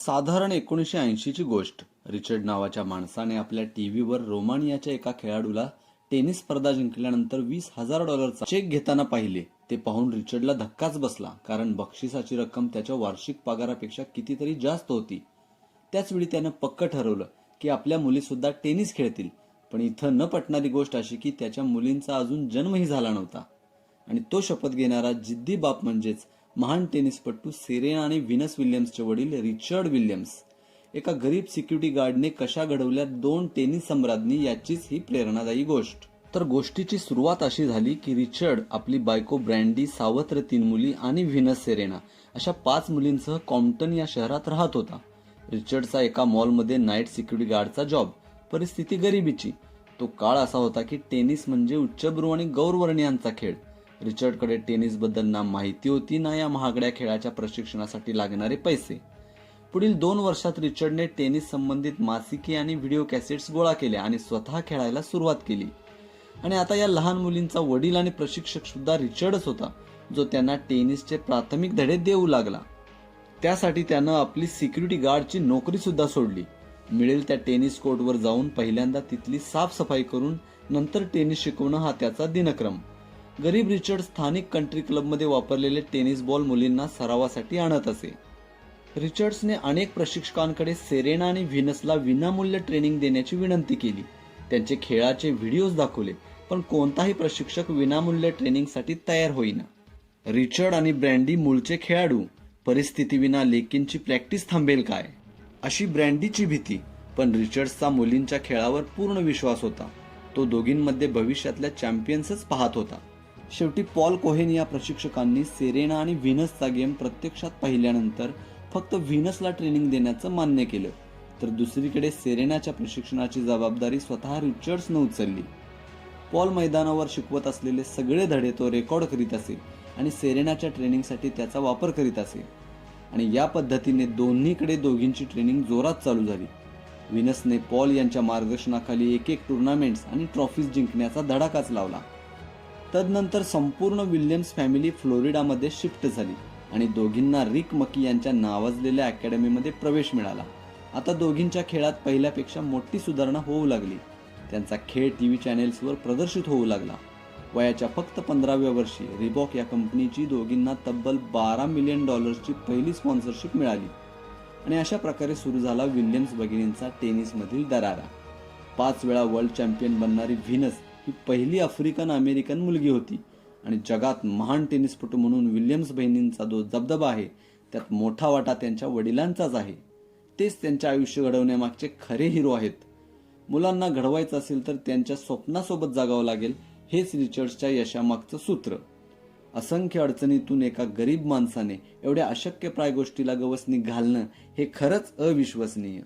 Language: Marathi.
साधारण 1980 ची गोष्ट. रिचर्ड नावाच्या माणसाने आपल्या टीव्हीवर रोमानियाच्या एका खेळाडूला टेनिस स्पर्धा जिंकल्यानंतर $20,000 चेक घेताना पाहिले. ते पाहून रिचर्डला धक्काच बसला, कारण बक्षिसाची रक्कम त्याच्या वार्षिक पगारापेक्षा कितीतरी जास्त होती. त्याच वेळी त्यानं पक्क ठरवलं की आपल्या मुली सुद्धा टेनिस खेळतील. पण इथं न पटणारी गोष्ट अशी की त्याच्या मुलींचा अजून जन्मही झाला नव्हता. आणि तो शपथ घेणारा जिद्दी बाप म्हणजेच महान टेनिसपटू सेरेना आणि व्हिनस विल्यम्सचे वडील रिचर्ड विल्यम्स. एका गरीब सिक्युरिटी गार्डने कशा घडवल्या दोन टेनिस सम्राज्ञी याचीच ही प्रेरणादायी गोष्ट. तर गोष्टीची सुरुवात अशी झाली की रिचर्ड आपली बायको ब्रँडी, सावत्र 3 मुली आणि व्हिनस सेरेना अशा 5 मुलींसह कॉम्प्टन या शहरात राहत होता. रिचर्डचा एका मॉलमध्ये नाईट सिक्युरिटी गार्डचा जॉब. परिस्थिती गरिबीची. तो काळ असा होता की टेनिस म्हणजे उच्चभ्रू आणि गौरवर्णियांचा खेळ. रिचर्डकडे टेनिसबद्दल ना माहिती होती ना या महागड्या खेळाच्या प्रशिक्षणासाठी लागणारे पैसे. पुढील 2 वर्षात रिचर्डने टेनिस संबंधित मासिके आणि व्हिडिओ कॅसेट्स गोळा केल्या आणि स्वतः खेळायला सुरुवात केली. आणि आता या लहान मुलींचा वडील आणि प्रशिक्षक सुद्धा रिचर्डच होता, जो त्यांना टेनिसचे प्राथमिक धडे देऊ लागला. त्यासाठी त्यानं आपली सिक्युरिटी गार्डची नोकरी सुद्धा सोडली. मिळेल त्या टेनिस कोर्टवर जाऊन पहिल्यांदा तिथली साफसफाई करून नंतर टेनिस शिकवणं हा त्याचा दिनक्रम. गरीब रिचर्ड स्थानिक कंट्री क्लबमध्ये वापरलेले टेनिस बॉल मुलींना सरावासाठी आणत असे. रिचर्ड्सने अनेक प्रशिक्षकांकडे सेरेना आणि व्हिनसला विनामूल्य ट्रेनिंग देण्याची विनंती केली. त्यांचे खेळाचे व्हिडिओज दाखवले, पण कोणताही प्रशिक्षक विनामूल्य ट्रेनिंगसाठी तयार होईना. रिचर्ड आणि ब्रँडी मूळचे खेळाडू. परिस्थितीविना लेकींची प्रॅक्टिस थांबेल काय, अशी ब्रँडीची भीती. पण रिचर्ड्सचा मुलींच्या खेळावर पूर्ण विश्वास होता. तो दोघींमध्ये भविष्यातल्या चॅम्पियन्सच पाहत होता. शेवटी पॉल कोहेन या प्रशिक्षकांनी सेरेना आणि व्हिनसचा गेम प्रत्यक्षात पाहिल्यानंतर फक्त व्हिनसला ट्रेनिंग देण्याचं मान्य केलं. तर दुसरीकडे सेरेनाच्या प्रशिक्षणाची जबाबदारी स्वतः रिचर्ड्सनं उचलली. पॉल मैदानावर शिकवत असलेले सगळे धडे तो रेकॉर्ड करीत असे आणि सेरेनाच्या ट्रेनिंगसाठी त्याचा वापर करीत असे. आणि या पद्धतीने दोन्हीकडे दोघींची ट्रेनिंग जोरात चालू झाली. व्हिनसने पॉल यांच्या मार्गदर्शनाखाली एक टुर्नामेंट्स आणि ट्रॉफीज जिंकण्याचा धडाकाच लावला. तदनंतर संपूर्ण विल्यम्स फॅमिली फ्लोरिडामध्ये शिफ्ट झाली आणि दोघींना रिक मकी यांच्या नावाजलेल्या अकॅडमीमध्ये प्रवेश मिळाला. आता दोघींच्या खेळात पहिल्यापेक्षा मोठी सुधारणा होऊ लागली. त्यांचा खेळ टीव्ही चॅनेल्सवर प्रदर्शित होऊ लागला. वयाच्या फक्त 15व्या वर्षी रिबॉक या कंपनीची दोघींना तब्बल $12 मिलियन पहिली स्पॉन्सरशिप मिळाली. आणि अशा प्रकारे सुरू झाला विल्यम्स भगिनींचा टेनिसमधील दरारा. 5 वेळा वर्ल्ड चॅम्पियन बनणारी व्हिनस ही पहिली आफ्रिकन अमेरिकन मुलगी होती. आणि जगात महान टेनिसपटू म्हणून विल्यम्स बहिणींचा जो दबदबा आहे, त्यात मोठा वाटा त्यांच्या वडिलांचाच आहे. तेच त्यांच्या आयुष्य घडवण्यामागचे खरे हिरो आहेत. मुलांना घडवायचं असेल तर त्यांच्या स्वप्नासोबत जगावं लागेल, हेच रिचर्ड्सच्या यशामागचं सूत्र. असंख्य अडचणीतून एका गरीब माणसाने एवढ्या अशक्यप्राय गोष्टीला गवसणी घालणं हे खरंच अविश्वसनीय.